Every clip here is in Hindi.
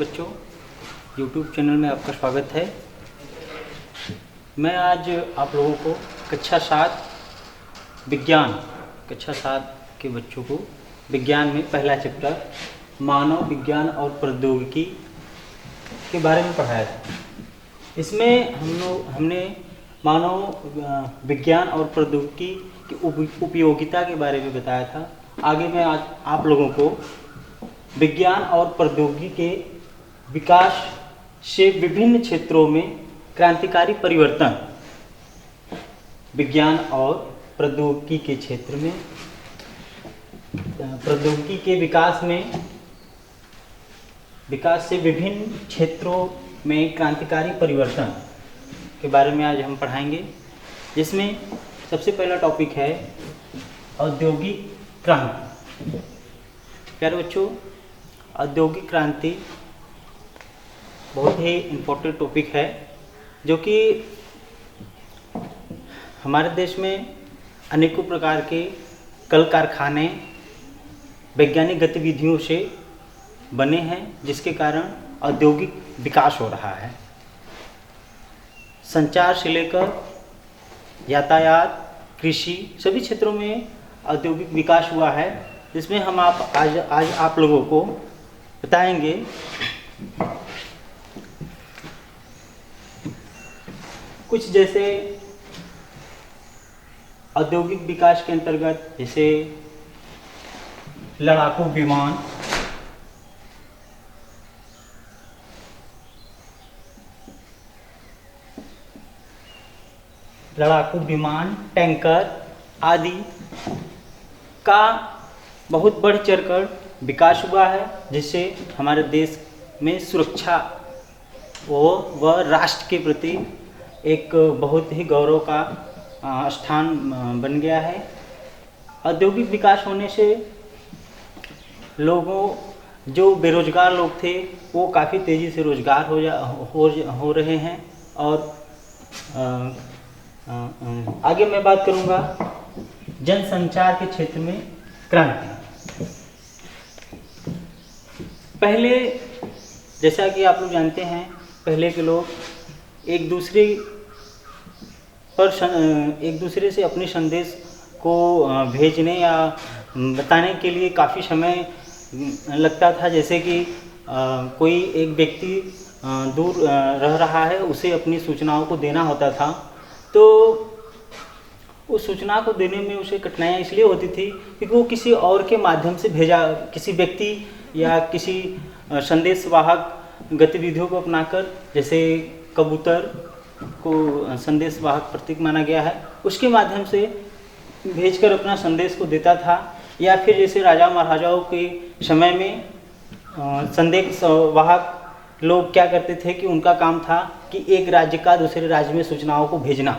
बच्चों, YouTube चैनल में आपका स्वागत है। मैं आज आप लोगों को कक्षा 7 के बच्चों को विज्ञान में पहला चैप्टर मानव विज्ञान और प्रौद्योगिकी के बारे में पढ़ाया था। इसमें हमने मानव विज्ञान और प्रौद्योगिकी की उपयोगिता के बारे में बताया था। आगे मैं आज आप लोगों को विज्ञान और प्रौद्योगिकी के विकास से विभिन्न क्षेत्रों में क्रांतिकारी परिवर्तन, विज्ञान और प्रौद्योगिकी के क्षेत्र में प्रौद्योगिकी के विकास से विभिन्न क्षेत्रों में क्रांतिकारी परिवर्तन के बारे में आज हम पढ़ाएंगे, जिसमें सबसे पहला टॉपिक है औद्योगिक क्रांति। प्यारे बच्चों, औद्योगिक क्रांति बहुत ही इम्पोर्टेंट टॉपिक है, जो कि हमारे देश में अनेकों प्रकार के कल कारखाने वैज्ञानिक गतिविधियों से बने हैं, जिसके कारण औद्योगिक विकास हो रहा है। संचार से लेकर यातायात, कृषि, सभी क्षेत्रों में औद्योगिक विकास हुआ है, जिसमें हम आज आप लोगों को बताएंगे कुछ, जैसे औद्योगिक विकास के अंतर्गत जैसे लड़ाकू विमान, टैंकर आदि का बहुत बढ़ चढ़कर विकास हुआ है, जिससे हमारे देश में सुरक्षा व राष्ट्र के प्रति एक बहुत ही गौरव का स्थान बन गया है। औद्योगिक विकास होने से जो बेरोजगार लोग थे वो काफ़ी तेज़ी से रोजगार हो रहे हैं। और आगे मैं बात करूंगा जनसंचार के क्षेत्र में क्रांति। पहले, जैसा कि आप लोग जानते हैं, पहले के लोग एक दूसरे से अपने संदेश को भेजने या बताने के लिए काफ़ी समय लगता था। जैसे कि कोई एक व्यक्ति दूर रह रहा है, उसे अपनी सूचनाओं को देना होता था, तो उस सूचना को देने में उसे कठिनाइयाँ इसलिए होती थी क्योंकि वो किसी और के माध्यम से किसी व्यक्ति या किसी संदेशवाहक गतिविधियों को अपनाकर, जैसे कबूतर को संदेशवाहक प्रतीक माना गया है, उसके माध्यम से भेजकर अपना संदेश को देता था। या फिर जैसे राजा महाराजाओं के समय में संदेशवाहक लोग क्या करते थे कि उनका काम था कि एक राज्य का दूसरे राज्य में सूचनाओं को भेजना,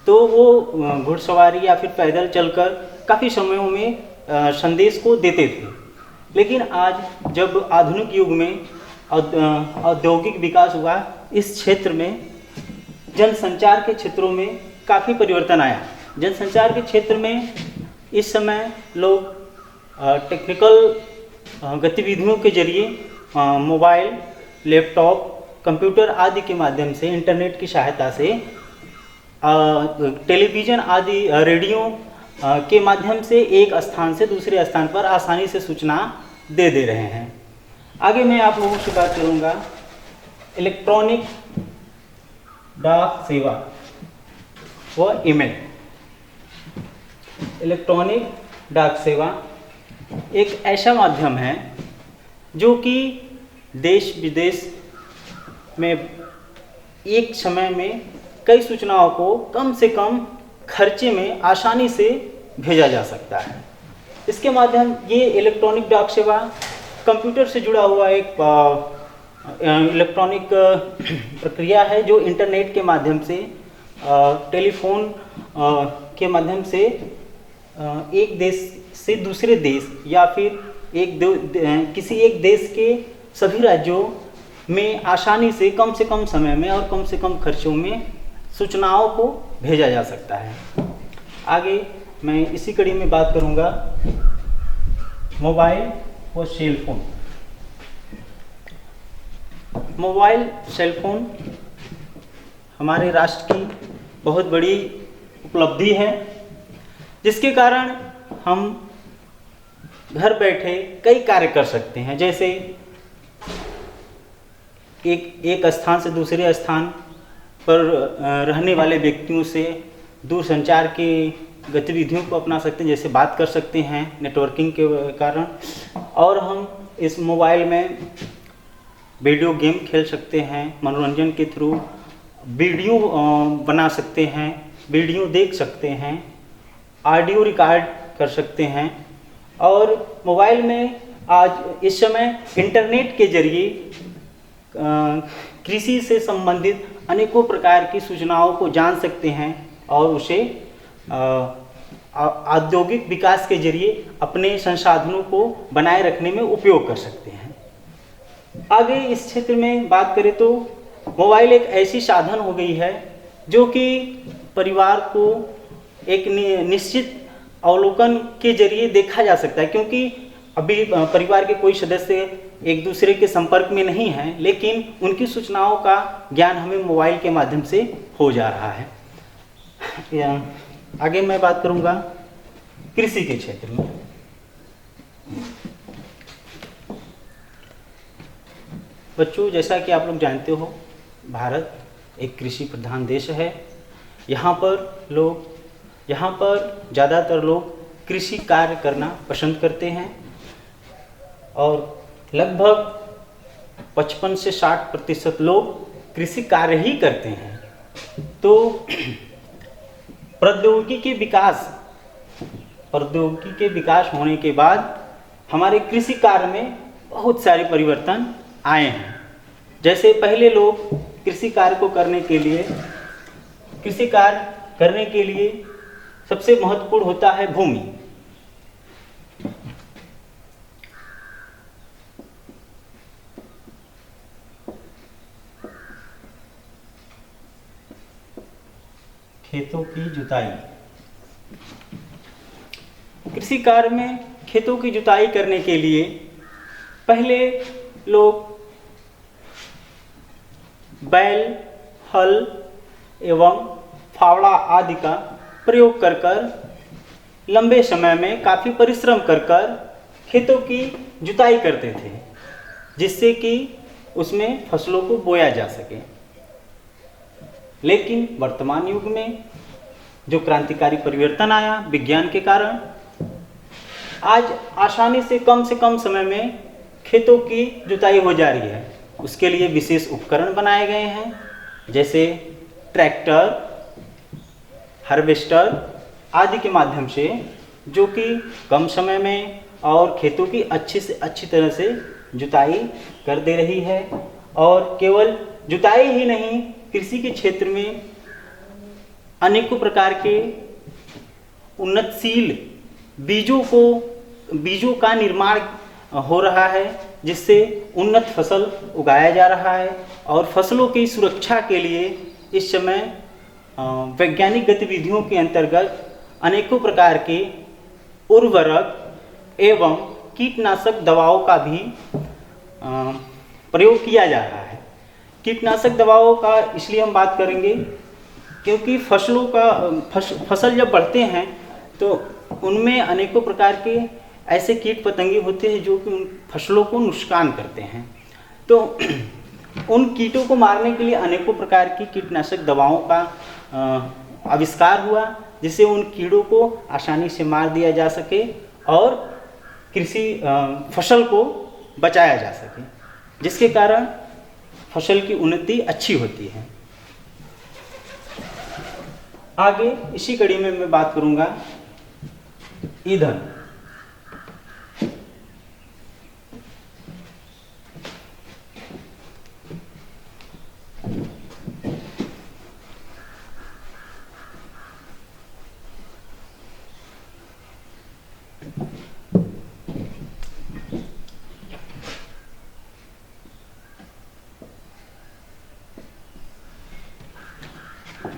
तो वो घुड़सवारी या फिर पैदल चलकर काफ़ी समयों में संदेश को देते थे। लेकिन आज जब आधुनिक युग में औद्योगिक विकास हुआ, इस क्षेत्र में जनसंचार के क्षेत्रों में काफ़ी परिवर्तन आया। जनसंचार के क्षेत्र में इस समय लोग टेक्निकल गतिविधियों के जरिए मोबाइल, लैपटॉप, कंप्यूटर आदि के माध्यम से, इंटरनेट की सहायता से, टेलीविज़न आदि, रेडियो के माध्यम से एक स्थान से दूसरे स्थान पर आसानी से सूचना दे रहे हैं। आगे मैं आप लोगों से बात करूंगा इलेक्ट्रॉनिक डाक सेवा व ईमेल। इलेक्ट्रॉनिक डाक सेवा एक ऐसा माध्यम है जो कि देश विदेश में एक समय में कई सूचनाओं को कम से कम खर्चे में आसानी से भेजा जा सकता है। इसके माध्यम, ये इलेक्ट्रॉनिक डाक सेवा कंप्यूटर से जुड़ा हुआ एक इलेक्ट्रॉनिक प्रक्रिया है, जो इंटरनेट के माध्यम से, टेलीफोन के माध्यम से एक देश से दूसरे देश या फिर किसी एक देश के सभी राज्यों में आसानी से कम समय में और कम से कम खर्चों में सूचनाओं को भेजा जा सकता है। आगे मैं इसी कड़ी में बात करूंगा मोबाइल व cell phone. Mobile cell phone हमारे राष्ट्र की बहुत बड़ी उपलब्धि है, जिसके कारण हम घर बैठे कई कार्य कर सकते हैं। जैसे एक स्थान से दूसरे स्थान पर रहने वाले व्यक्तियों से दूर संचार की गतिविधियों को अपना सकते हैं, जैसे बात कर सकते हैं नेटवर्किंग के कारण। और हम इस मोबाइल में वीडियो गेम खेल सकते हैं, मनोरंजन के थ्रू वीडियो बना सकते हैं, वीडियो देख सकते हैं, ऑडियो रिकॉर्ड कर सकते हैं। और मोबाइल में आज इस समय इंटरनेट के जरिए कृषि से संबंधित अनेकों प्रकार की सूचनाओं को जान सकते हैं और उसे औद्योगिक विकास के जरिए अपने संसाधनों को बनाए रखने में उपयोग कर सकते हैं। आगे इस क्षेत्र में बात करें तो मोबाइल एक ऐसी साधन हो गई है जो कि परिवार को एक निश्चित अवलोकन के जरिए देखा जा सकता है, क्योंकि अभी परिवार के कोई सदस्य एक दूसरे के संपर्क में नहीं हैं, लेकिन उनकी सूचनाओं का ज्ञान हमें मोबाइल के माध्यम से हो जा रहा है। आगे मैं बात करूंगा कृषि के क्षेत्र में। बच्चों, जैसा कि आप लोग जानते हो, भारत एक कृषि प्रधान देश है। यहाँ पर ज़्यादातर लोग कृषि कार्य करना पसंद करते हैं और लगभग 55 से 60% लोग कृषि कार्य ही करते हैं। तो प्रौद्योगिकी के विकास होने के बाद हमारे कृषि कार्य में बहुत सारे परिवर्तन आए हैं। जैसे पहले लोग कृषि कार्य करने के लिए सबसे महत्वपूर्ण होता है भूमि। खेतों की जुताई। कृषि कार्य में खेतों की जुताई करने के लिए पहले लोग बैल, हल एवं फावड़ा आदि का प्रयोग कर लंबे समय में काफ़ी परिश्रम कर खेतों की जुताई करते थे, जिससे कि उसमें फसलों को बोया जा सके। लेकिन वर्तमान युग में जो क्रांतिकारी परिवर्तन आया विज्ञान के कारण, आज आसानी से कम समय में खेतों की जुताई हो जा रही है। उसके लिए विशेष उपकरण बनाए गए हैं, जैसे ट्रैक्टर, हार्वेस्टर आदि के माध्यम से, जो कि कम समय में और खेतों की अच्छी से अच्छी तरह से जुताई कर दे रही है। और केवल जुताई ही नहीं, कृषि के क्षेत्र में अनेकों प्रकार के उन्नतशील बीजों का निर्माण हो रहा है, जिससे उन्नत फसल उगाया जा रहा है। और फसलों की सुरक्षा के लिए इस समय वैज्ञानिक गतिविधियों के अंतर्गत अनेकों प्रकार के उर्वरक एवं कीटनाशक दवाओं का भी प्रयोग किया जा रहा है। कीटनाशक दवाओं का इसलिए हम बात करेंगे क्योंकि फसल जब बढ़ते हैं तो उनमें अनेकों प्रकार के ऐसे कीट पतंगे होते हैं जो कि उन फसलों को नुकसान करते हैं। तो उन कीटों को मारने के लिए अनेकों प्रकार की कीटनाशक दवाओं का आविष्कार हुआ, जिससे उन कीड़ों को आसानी से मार दिया जा सके और कृषि फसल को बचाया जा सके, जिसके कारण फसल की उन्नति अच्छी होती है। आगे इसी कड़ी में मैं बात करूंगा ईंधन।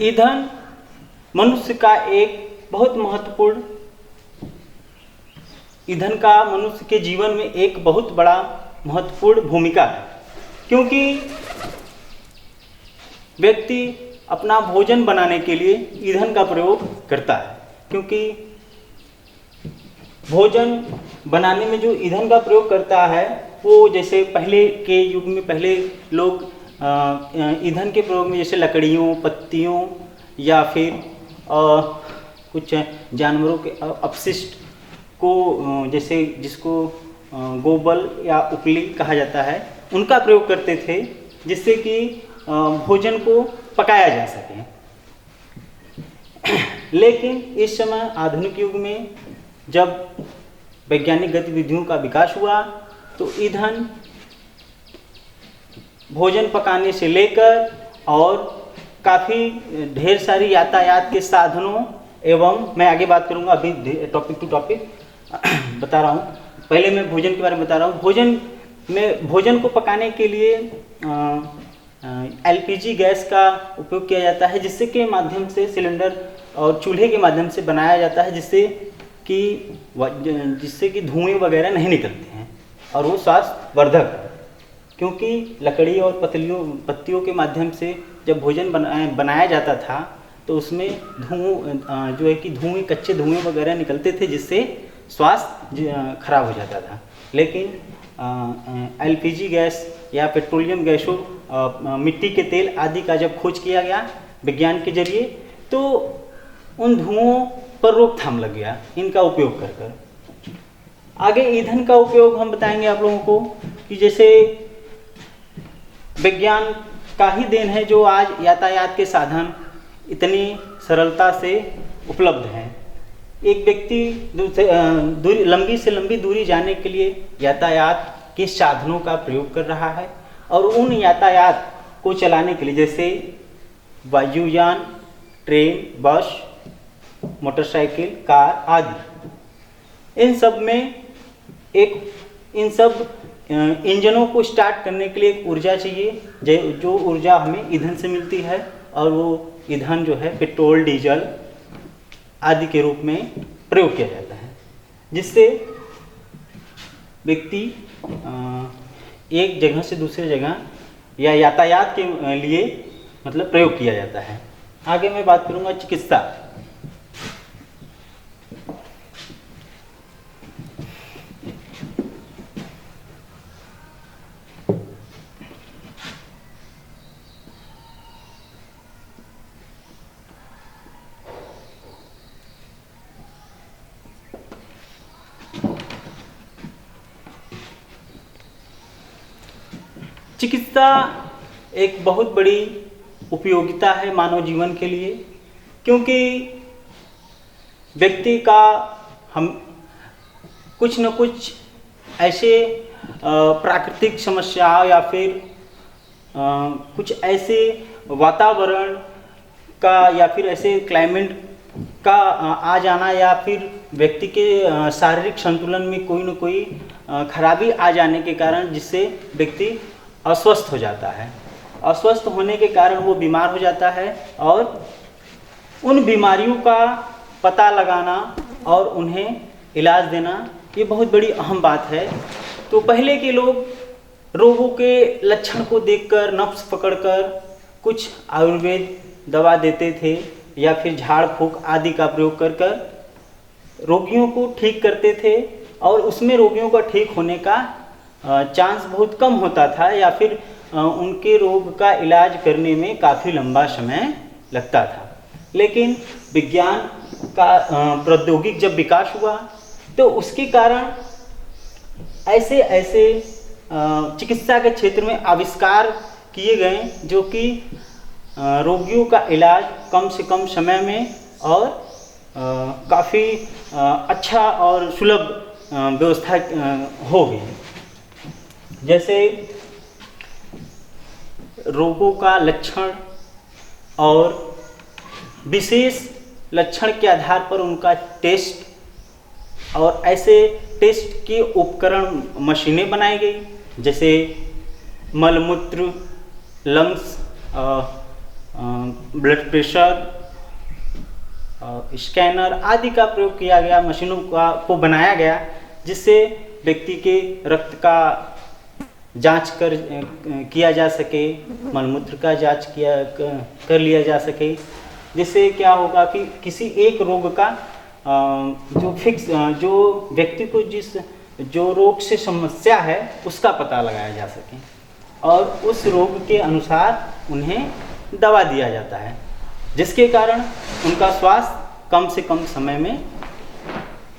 ईंधन मनुष्य का एक बहुत महत्वपूर्ण ईंधन का मनुष्य के जीवन में एक बहुत बड़ा महत्वपूर्ण भूमिका है, क्योंकि व्यक्ति अपना भोजन बनाने के लिए ईंधन का प्रयोग करता है, क्योंकि भोजन बनाने में जो ईंधन का प्रयोग करता है वो जैसे पहले के युग में पहले लोग ईंधन के प्रयोग में जैसे लकड़ियों, पत्तियों या फिर कुछ जानवरों के अपशिष्ट को जैसे जिसको गोबर या उपली कहा जाता है, उनका प्रयोग करते थे, जिससे कि भोजन को पकाया जा सके। लेकिन इस समय आधुनिक युग में जब वैज्ञानिक गतिविधियों का विकास हुआ तो ईंधन भोजन पकाने से लेकर और काफ़ी ढेर सारी यातायात के साधनों एवं मैं आगे बात करूंगा, अभी टॉपिक टू टॉपिक बता रहा हूँ। पहले मैं भोजन के बारे में बता रहा हूँ। भोजन को पकाने के लिए एलपीजी गैस का उपयोग किया जाता है, जिससे के माध्यम से सिलेंडर और चूल्हे के माध्यम से बनाया जाता है, जिससे कि धुएं वगैरह नहीं निकलते हैं और वो स्वास्थ्यवर्धक है। क्योंकि लकड़ी और पत्तियों के माध्यम से जब भोजन बनाया जाता था तो उसमें धुएं कच्चे धुएं वगैरह निकलते थे, जिससे स्वास्थ्य खराब हो जाता था। लेकिन एलपीजी गैस या पेट्रोलियम गैसों मिट्टी के तेल आदि का जब खोज किया गया विज्ञान के जरिए, तो उन धुओं पर रोकथाम लग गया इनका उपयोग कर। आगे ईंधन का उपयोग हम बताएंगे आप लोगों को कि जैसे विज्ञान का ही देन है जो आज यातायात के साधन इतनी सरलता से उपलब्ध हैं। एक व्यक्ति लंबी से लंबी दूरी जाने के लिए यातायात के साधनों का प्रयोग कर रहा है, और उन यातायात को चलाने के लिए जैसे वायुयान, ट्रेन, बस, मोटरसाइकिल, कार आदि, इन सब इंजनों को स्टार्ट करने के लिए एक ऊर्जा चाहिए, जो ऊर्जा हमें ईंधन से मिलती है, और वो ईंधन जो है पेट्रोल, डीजल आदि के रूप में प्रयोग किया जाता है, जिससे व्यक्ति एक जगह से दूसरे जगह या यातायात के लिए मतलब प्रयोग किया जाता है। आगे मैं बात करूंगा चिकित्सा। चिकित्सा एक बहुत बड़ी उपयोगिता है मानव जीवन के लिए, क्योंकि व्यक्ति का हम कुछ न कुछ ऐसे प्राकृतिक समस्या या फिर कुछ ऐसे वातावरण का या फिर ऐसे क्लाइमेट का आ जाना या फिर व्यक्ति के शारीरिक संतुलन में कोई न कोई खराबी आ जाने के कारण जिससे व्यक्ति अस्वस्थ हो जाता है। अस्वस्थ होने के कारण वो बीमार हो जाता है, और उन बीमारियों का पता लगाना और उन्हें इलाज देना ये बहुत बड़ी अहम बात है। तो पहले के लोग रोगों के लक्षण को देखकर नफ्स पकड़कर कुछ आयुर्वेद दवा देते थे या फिर झाड़ फूंक आदि का प्रयोग कर रोगियों को ठीक करते थे, और उसमें रोगियों का ठीक होने का चांस बहुत कम होता था, या फिर उनके रोग का इलाज करने में काफ़ी लंबा समय लगता था। लेकिन विज्ञान का प्रौद्योगिक जब विकास हुआ तो उसके कारण ऐसे चिकित्सा के क्षेत्र में आविष्कार किए गए जो कि रोगियों का इलाज कम से कम समय में और काफ़ी अच्छा और सुलभ व्यवस्था हो गई। जैसे रोगों का लक्षण और विशेष लक्षण के आधार पर उनका टेस्ट और ऐसे टेस्ट के उपकरण मशीनें बनाई गई, जैसे मलमूत्र, लंग्स, ब्लड प्रेशर, स्कैनर आदि का प्रयोग किया गया, मशीनों को बनाया गया, जिससे व्यक्ति के रक्त का जांच किया जा सके, मलमूत्र का जांच कर लिया जा सके, जिससे क्या होगा कि किसी एक रोग का जो व्यक्ति को जो रोग से समस्या है उसका पता लगाया जा सके और उस रोग के अनुसार उन्हें दवा दिया जाता है, जिसके कारण उनका स्वास्थ्य कम से कम समय में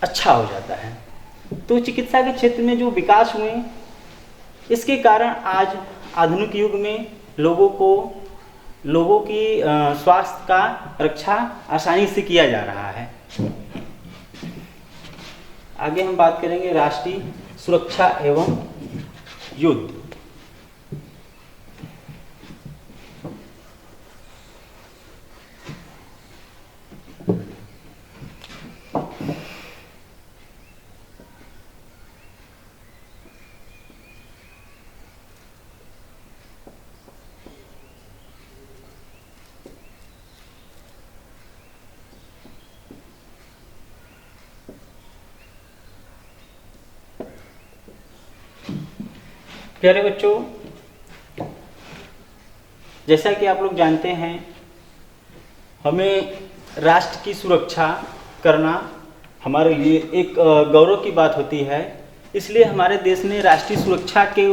अच्छा हो जाता है। तो चिकित्सा के क्षेत्र में जो विकास हुए, इसके कारण आज आधुनिक युग में लोगों की स्वास्थ्य का रक्षा आसानी से किया जा रहा है। आगे हम बात करेंगे राष्ट्रीय सुरक्षा एवं युद्ध। प्यारे बच्चों, जैसा कि आप लोग जानते हैं, हमें राष्ट्र की सुरक्षा करना हमारे लिए एक गौरव की बात होती है। इसलिए हमारे देश ने राष्ट्रीय सुरक्षा के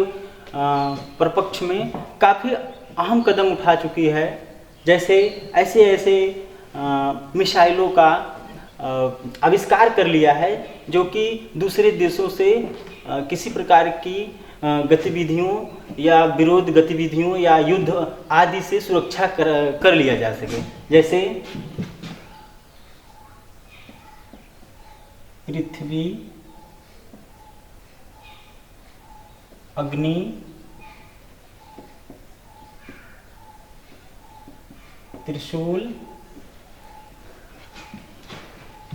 प्रपक्ष में काफ़ी अहम कदम उठा चुकी है। जैसे ऐसे मिसाइलों का आविष्कार कर लिया है जो कि दूसरे देशों से किसी प्रकार की गतिविधियों या विरोध गतिविधियों या युद्ध आदि से सुरक्षा कर लिया जा सके। जैसे पृथ्वी, अग्नि, त्रिशूल,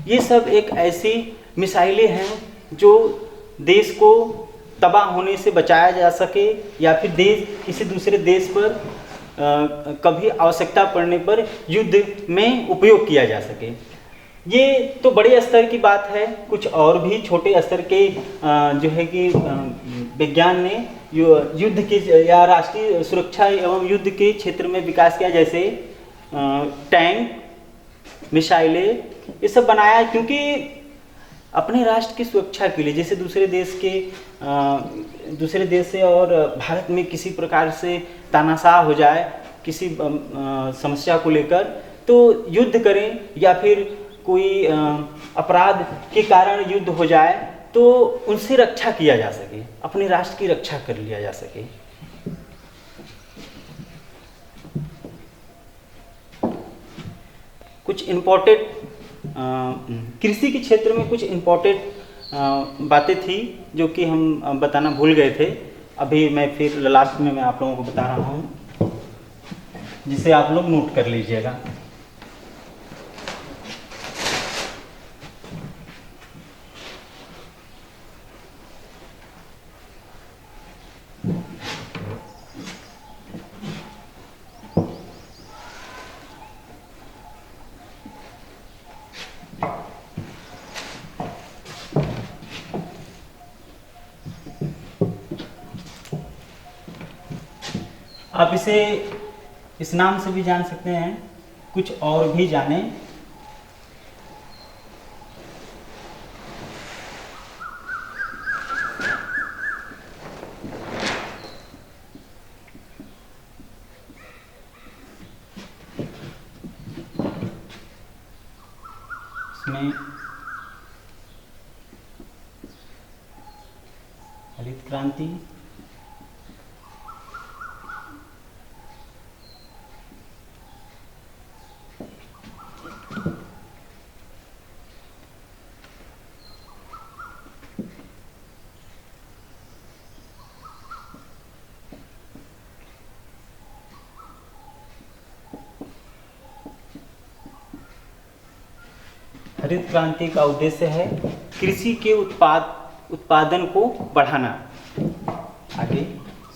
ये सब एक ऐसी मिसाइलें हैं जो देश को तबाह होने से बचाया जा सके या फिर देश किसी दूसरे देश पर कभी आवश्यकता पड़ने पर युद्ध में उपयोग किया जा सके। ये तो बड़े स्तर की बात है। कुछ और भी छोटे स्तर के जो है कि विज्ञान ने युद्ध के या राष्ट्रीय सुरक्षा एवं युद्ध के क्षेत्र में विकास किया, जैसे टैंक, मिसाइलें, ये सब बनाया क्योंकि अपने राष्ट्र की सुरक्षा के लिए। जैसे दूसरे देश से और भारत में किसी प्रकार से तानाशाह हो जाए किसी समस्या को लेकर, तो युद्ध करें या फिर कोई अपराध के कारण युद्ध हो जाए तो उनसे रक्षा किया जा सके, अपने राष्ट्र की रक्षा कर लिया जा सके। कुछ इम्पोर्टेंट कृषि के क्षेत्र में कुछ इम्पोर्टेंट बातें थी जो कि हम बताना भूल गए थे। अभी मैं फिर लास्ट में मैं आप लोगों को बता रहा हूँ, जिसे आप लोग नोट कर लीजिएगा। आप इसे इस नाम से भी जान सकते हैं, कुछ और भी जाने। इसमें हरित क्रांति, हरित क्रांति का उद्देश्य है कृषि के उत्पादन को बढ़ाना। आगे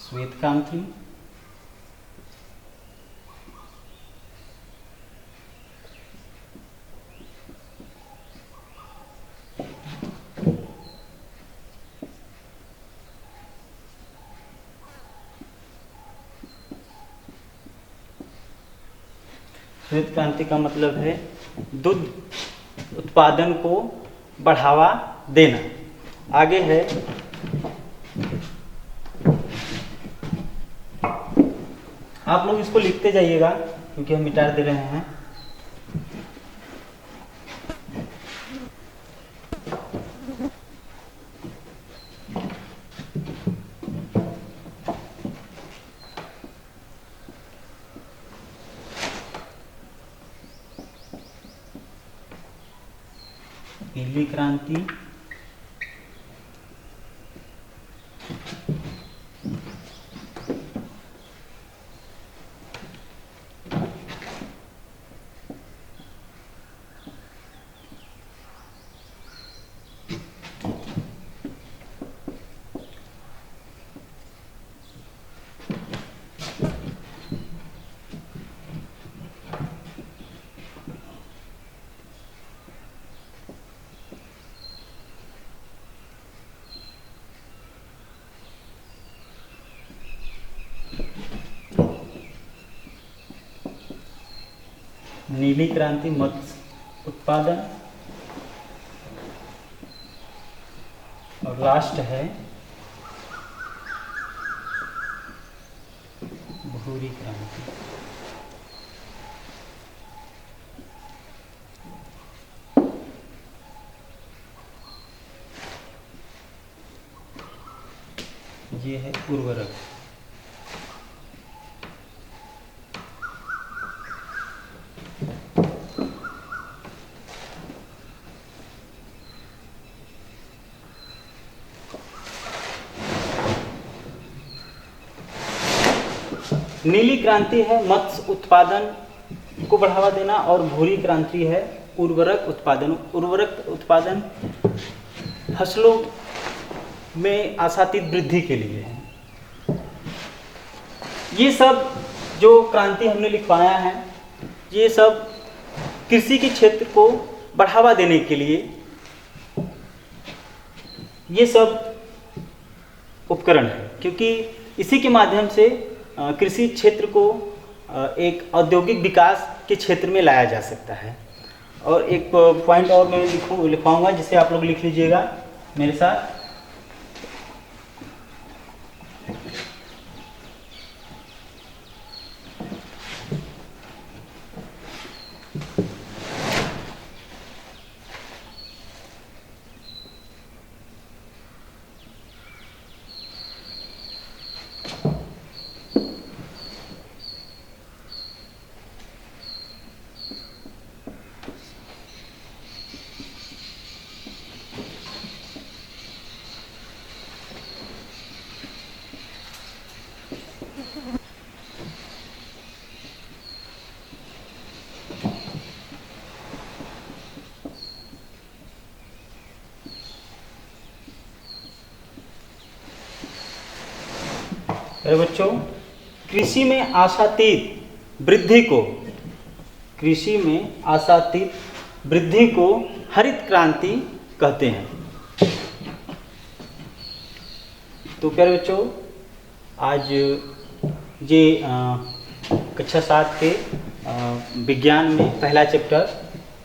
श्वेत क्रांति, श्वेत क्रांति का मतलब है दूध उत्पादन को बढ़ावा देना। आगे है आप लोग इसको लिखते जाइएगा क्योंकि हम मिटा दे रहे हैं। नीली क्रांति, नीली क्रांति मत्स्य उत्पादन, और लास्ट है भूरी क्रांति। ये है उर्वरक। नीली क्रांति है मत्स्य उत्पादन को बढ़ावा देना और भूरी क्रांति है उर्वरक उत्पादन। उर्वरक उत्पादन फसलों में आशातीत वृद्धि के लिए है। ये सब जो क्रांति हमने लिखवाया है ये सब कृषि के क्षेत्र को बढ़ावा देने के लिए ये सब उपकरण है, क्योंकि इसी के माध्यम से कृषि क्षेत्र को एक औद्योगिक विकास के क्षेत्र में लाया जा सकता है। और एक पॉइंट और मैं लिखवाऊंगा जिसे आप लोग लिख लीजिएगा मेरे साथ। अरे बच्चों, कृषि में आशातीत वृद्धि को हरित क्रांति कहते हैं। तो प्यारे बच्चों, आज ये कक्षा 7 के विज्ञान में पहला चैप्टर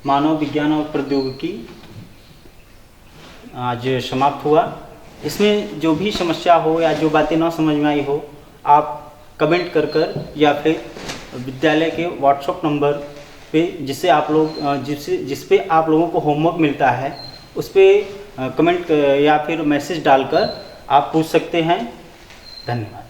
मानव विज्ञान और प्रौद्योगिकी आज समाप्त हुआ। इसमें जो भी समस्या हो या जो बातें ना समझ में आई हो, आप कमेंट कर या फिर विद्यालय के व्हाट्सएप नंबर पे जिस पे आप लोगों को होमवर्क मिलता है उस पर कमेंट या फिर मैसेज डालकर आप पूछ सकते हैं। धन्यवाद।